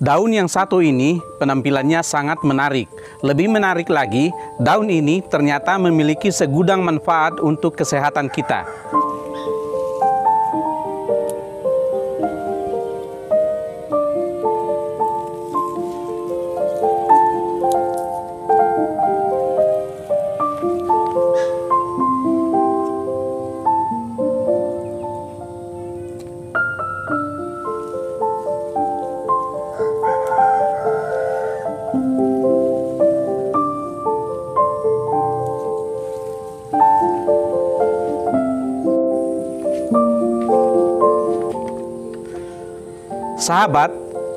Daun yang satu ini penampilannya sangat menarik. Lebih menarik lagi, daun ini ternyata memiliki segudang manfaat untuk kesehatan kita. Sahabat,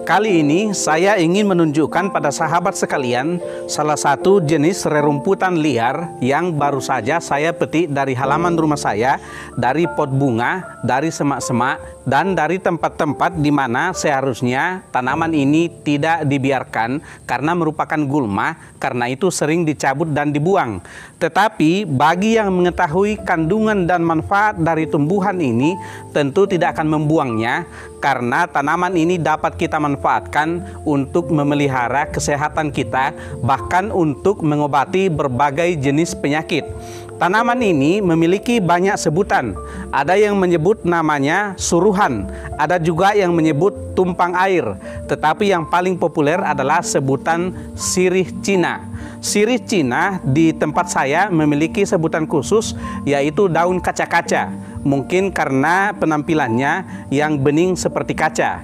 kali ini saya ingin menunjukkan pada sahabat sekalian salah satu jenis rerumputan liar yang baru saja saya petik dari halaman rumah saya, dari pot bunga, dari semak-semak, dan dari tempat-tempat di mana seharusnya tanaman ini tidak dibiarkan karena merupakan gulma, karena itu sering dicabut dan dibuang. Tetapi bagi yang mengetahui kandungan dan manfaat dari tumbuhan ini, tentu tidak akan membuangnya, karena tanaman ini dapat kita manfaatkan untuk memelihara kesehatan kita, bahkan untuk mengobati berbagai jenis penyakit. Tanaman ini memiliki banyak sebutan. Ada yang menyebut namanya suruhan, ada juga yang menyebut tumpang air, tetapi yang paling populer adalah sebutan sirih Cina. Sirih Cina di tempat saya memiliki sebutan khusus, yaitu daun kaca-kaca. Mungkin karena penampilannya yang bening seperti kaca.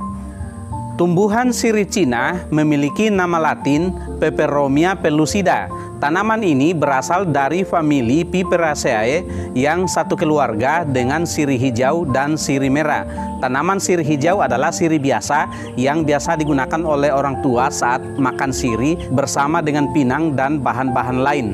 Tumbuhan sirih Cina memiliki nama latin Peperomia pellucida. Tanaman ini berasal dari famili Piperaceae yang satu keluarga dengan sirih hijau dan sirih merah. Tanaman sirih hijau adalah sirih biasa yang biasa digunakan oleh orang tua saat makan sirih bersama dengan pinang dan bahan-bahan lain.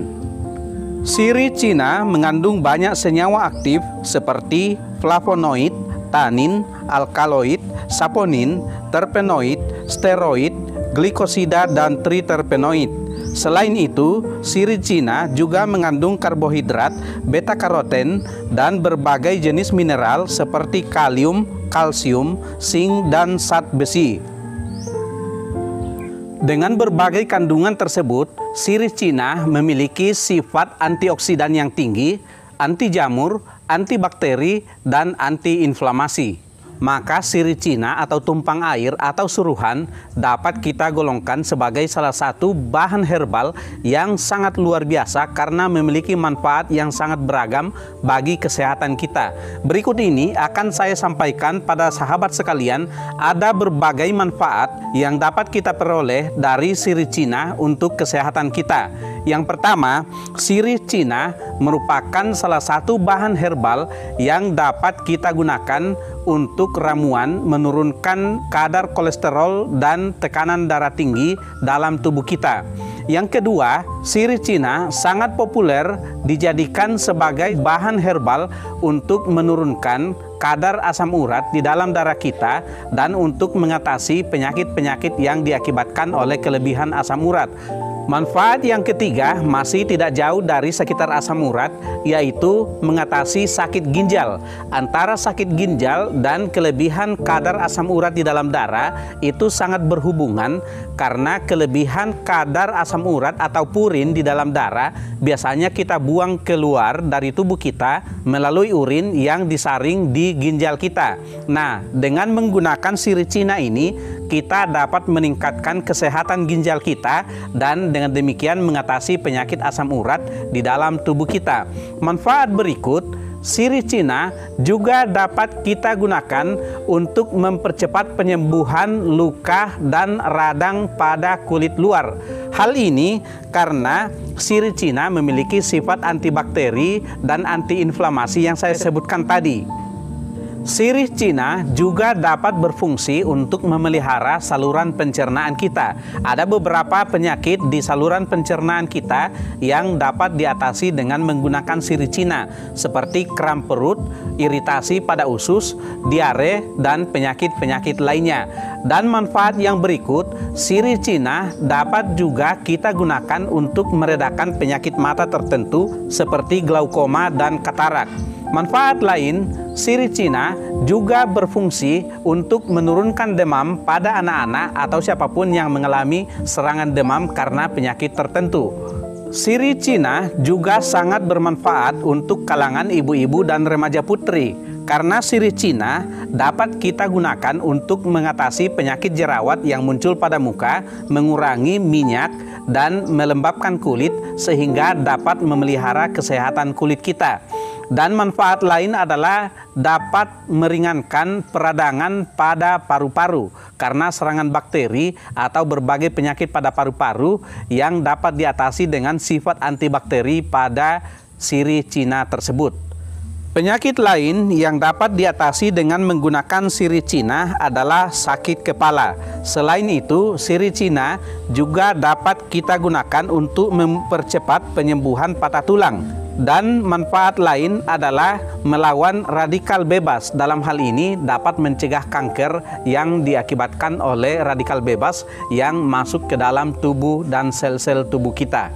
Sirih Cina mengandung banyak senyawa aktif seperti flavonoid, tanin, alkaloid, saponin, terpenoid, steroid, glikosida, dan triterpenoid. Selain itu, sirih Cina juga mengandung karbohidrat, beta-karoten, dan berbagai jenis mineral seperti kalium, kalsium, zinc, dan zat besi. Dengan berbagai kandungan tersebut, sirih Cina memiliki sifat antioksidan yang tinggi, anti jamur, antibakteri, dan antiinflamasi. Maka sirih Cina atau tumpang air atau suruhan dapat kita golongkan sebagai salah satu bahan herbal yang sangat luar biasa karena memiliki manfaat yang sangat beragam bagi kesehatan kita. Berikut ini akan saya sampaikan pada sahabat sekalian, ada berbagai manfaat yang dapat kita peroleh dari sirih Cina untuk kesehatan kita. Yang pertama, sirih Cina merupakan salah satu bahan herbal yang dapat kita gunakan untuk ramuan menurunkan kadar kolesterol dan tekanan darah tinggi dalam tubuh kita. Yang kedua, sirih Cina sangat populer dijadikan sebagai bahan herbal untuk menurunkan kadar asam urat di dalam darah kita dan untuk mengatasi penyakit-penyakit yang diakibatkan oleh kelebihan asam urat. Manfaat yang ketiga masih tidak jauh dari sekitar asam urat, yaitu mengatasi sakit ginjal. Antara sakit ginjal dan kelebihan kadar asam urat di dalam darah itu sangat berhubungan, karena kelebihan kadar asam urat atau purin di dalam darah biasanya kita buang keluar dari tubuh kita melalui urin yang disaring di ginjal kita. Nah, dengan menggunakan sirih Cina ini, kita dapat meningkatkan kesehatan ginjal kita dan dengan demikian mengatasi penyakit asam urat di dalam tubuh kita. Manfaat berikut, sirih Cina juga dapat kita gunakan untuk mempercepat penyembuhan luka dan radang pada kulit luar. Hal ini karena sirih Cina memiliki sifat antibakteri dan antiinflamasi yang saya sebutkan tadi. Sirih Cina juga dapat berfungsi untuk memelihara saluran pencernaan kita. Ada beberapa penyakit di saluran pencernaan kita yang dapat diatasi dengan menggunakan sirih Cina, seperti kram perut, iritasi pada usus, diare, dan penyakit-penyakit lainnya. Dan manfaat yang berikut, sirih Cina dapat juga kita gunakan untuk meredakan penyakit mata tertentu seperti glaukoma dan katarak. Manfaat lain, sirih Cina juga berfungsi untuk menurunkan demam pada anak-anak atau siapapun yang mengalami serangan demam karena penyakit tertentu. Sirih Cina juga sangat bermanfaat untuk kalangan ibu-ibu dan remaja putri, karena sirih Cina dapat kita gunakan untuk mengatasi penyakit jerawat yang muncul pada muka, mengurangi minyak, dan melembabkan kulit sehingga dapat memelihara kesehatan kulit kita. Dan manfaat lain adalah dapat meringankan peradangan pada paru-paru karena serangan bakteri atau berbagai penyakit pada paru-paru yang dapat diatasi dengan sifat antibakteri pada sirih Cina tersebut. Penyakit lain yang dapat diatasi dengan menggunakan sirih Cina adalah sakit kepala. Selain itu, sirih Cina juga dapat kita gunakan untuk mempercepat penyembuhan patah tulang. Dan manfaat lain adalah melawan radikal bebas. Dalam hal ini dapat mencegah kanker yang diakibatkan oleh radikal bebas yang masuk ke dalam tubuh dan sel-sel tubuh kita.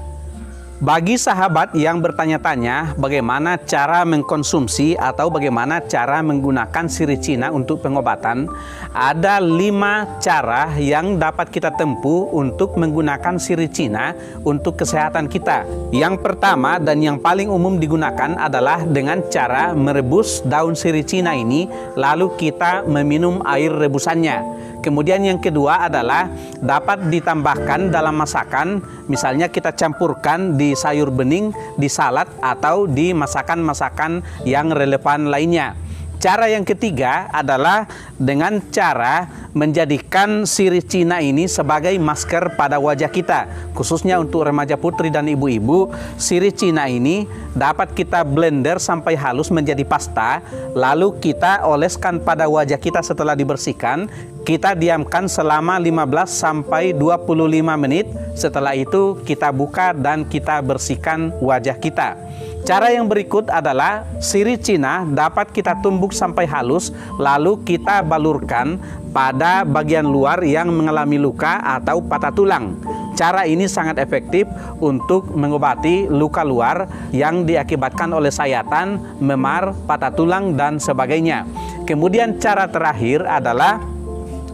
Bagi sahabat yang bertanya-tanya bagaimana cara mengkonsumsi atau bagaimana cara menggunakan sirih Cina untuk pengobatan, ada 5 cara yang dapat kita tempuh untuk menggunakan sirih Cina untuk kesehatan kita. Yang pertama dan yang paling umum digunakan adalah dengan cara merebus daun sirih Cina ini, lalu kita meminum air rebusannya. Kemudian yang kedua adalah dapat ditambahkan dalam masakan, misalnya kita campurkan di sayur bening, di salad, atau di masakan-masakan yang relevan lainnya. Cara yang ketiga adalah dengan cara menjadikan sirih Cina ini sebagai masker pada wajah kita. Khususnya untuk remaja putri dan ibu-ibu, sirih Cina ini dapat kita blender sampai halus menjadi pasta, lalu kita oleskan pada wajah kita setelah dibersihkan. Kita diamkan selama 15 sampai 25 menit. Setelah itu kita buka dan kita bersihkan wajah kita. Cara yang berikut adalah sirih Cina dapat kita tumbuk sampai halus, lalu kita balurkan pada bagian luar yang mengalami luka atau patah tulang. Cara ini sangat efektif untuk mengobati luka luar yang diakibatkan oleh sayatan, memar, patah tulang, dan sebagainya. Kemudian cara terakhir adalah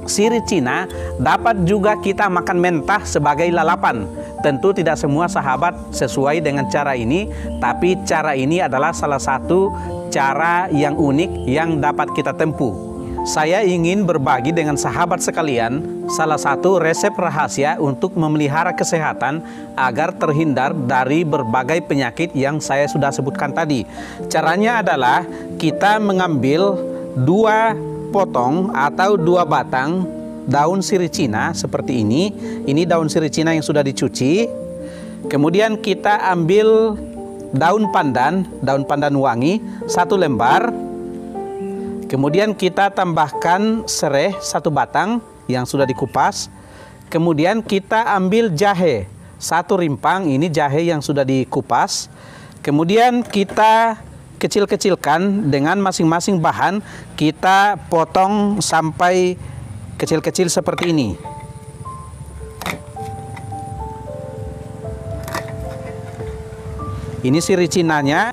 sirih Cina dapat juga kita makan mentah sebagai lalapan. Tentu tidak semua sahabat sesuai dengan cara ini, tapi cara ini adalah salah satu cara yang unik yang dapat kita tempuh. Saya ingin berbagi dengan sahabat sekalian salah satu resep rahasia untuk memelihara kesehatan agar terhindar dari berbagai penyakit yang saya sudah sebutkan tadi. Caranya adalah kita mengambil 2 potong atau 2 batang daun sirih Cina seperti ini. Ini daun sirih Cina yang sudah dicuci. Kemudian kita ambil daun pandan wangi 1 lembar. Kemudian kita tambahkan serai 1 batang yang sudah dikupas. Kemudian kita ambil jahe 1 rimpang, ini jahe yang sudah dikupas. Kemudian kita kecil-kecilkan dengan masing-masing bahan, kita potong sampai kecil-kecil seperti ini. Ini sirih Cinanya.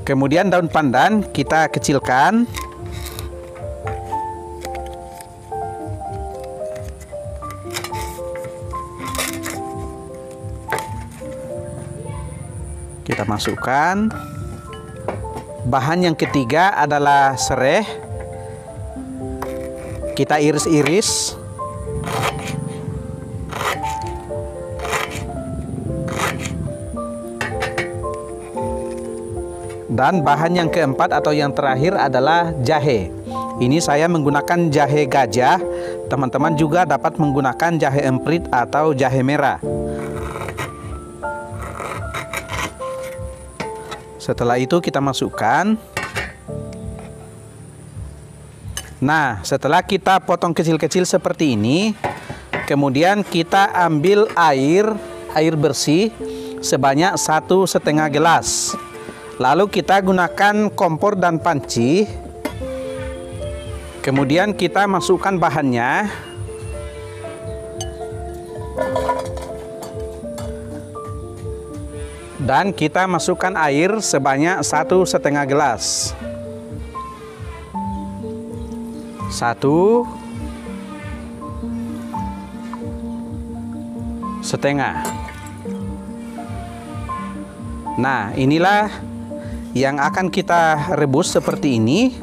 Kemudian daun pandan kita kecilkan. Kita masukkan. Bahan yang ketiga adalah serai. Kita iris-iris. Dan bahan yang keempat atau yang terakhir adalah jahe. Ini saya menggunakan jahe gajah. Teman-teman juga dapat menggunakan jahe emprit atau jahe merah. Setelah itu kita masukkan. Nah, setelah kita potong kecil-kecil seperti ini, kemudian kita ambil air bersih sebanyak 1,5 gelas. Lalu kita gunakan kompor dan panci. Kemudian kita masukkan bahannya. Dan kita masukkan air sebanyak 1,5 gelas. 1,5. Nah, inilah yang akan kita rebus seperti ini.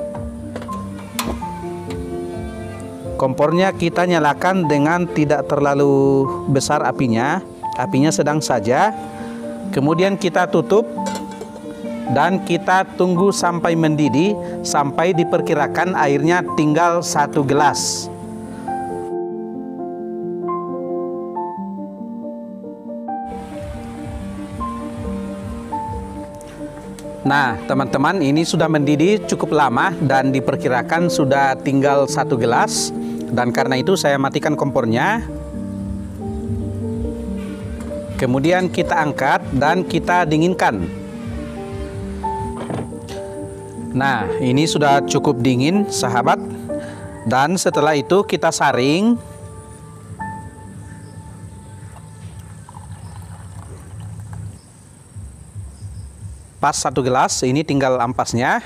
Kompornya kita nyalakan dengan tidak terlalu besar apinya sedang saja. Kemudian kita tutup dan kita tunggu sampai mendidih, sampai diperkirakan airnya tinggal 1 gelas. Nah, teman-teman, ini sudah mendidih cukup lama dan diperkirakan sudah tinggal 1 gelas. Dan karena itu saya matikan kompornya. Kemudian kita angkat dan kita dinginkan. Nah, ini sudah cukup dingin, sahabat. Dan setelah itu kita saring. Pas 1 gelas, ini tinggal ampasnya.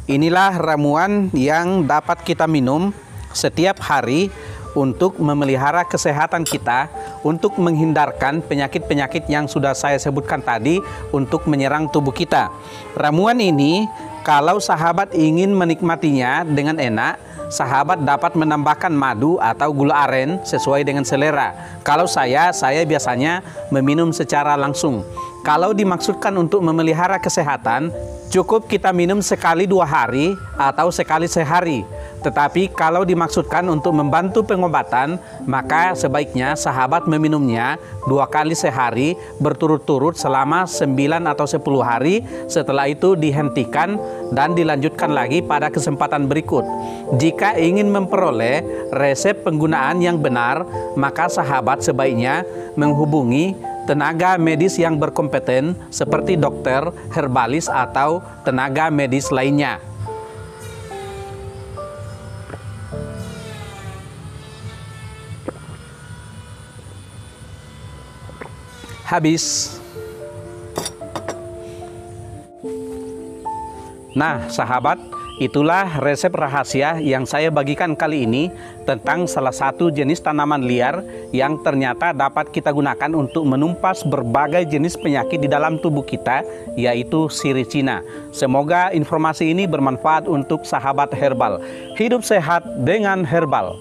Inilah ramuan yang dapat kita minum setiap hari untuk memelihara kesehatan kita, untuk menghindarkan penyakit-penyakit yang sudah saya sebutkan tadi untuk menyerang tubuh kita. Ramuan ini, kalau sahabat ingin menikmatinya dengan enak, sahabat dapat menambahkan madu atau gula aren sesuai dengan selera. Kalau saya biasanya meminum secara langsung. Kalau dimaksudkan untuk memelihara kesehatan, cukup kita minum sekali 2 hari atau sekali sehari. Tetapi kalau dimaksudkan untuk membantu pengobatan, maka sebaiknya sahabat meminumnya 2 kali sehari berturut-turut selama 9 atau 10 hari. Setelah itu dihentikan dan dilanjutkan lagi pada kesempatan berikut. Jika ingin memperoleh resep penggunaan yang benar, maka sahabat sebaiknya menghubungi tenaga medis yang berkompeten seperti dokter, herbalis, atau tenaga medis lainnya. Habis. Nah, sahabat, itulah resep rahasia yang saya bagikan kali ini tentang salah satu jenis tanaman liar yang ternyata dapat kita gunakan untuk menumpas berbagai jenis penyakit di dalam tubuh kita, yaitu sirih Cina. Semoga informasi ini bermanfaat untuk sahabat herbal. Hidup sehat dengan herbal.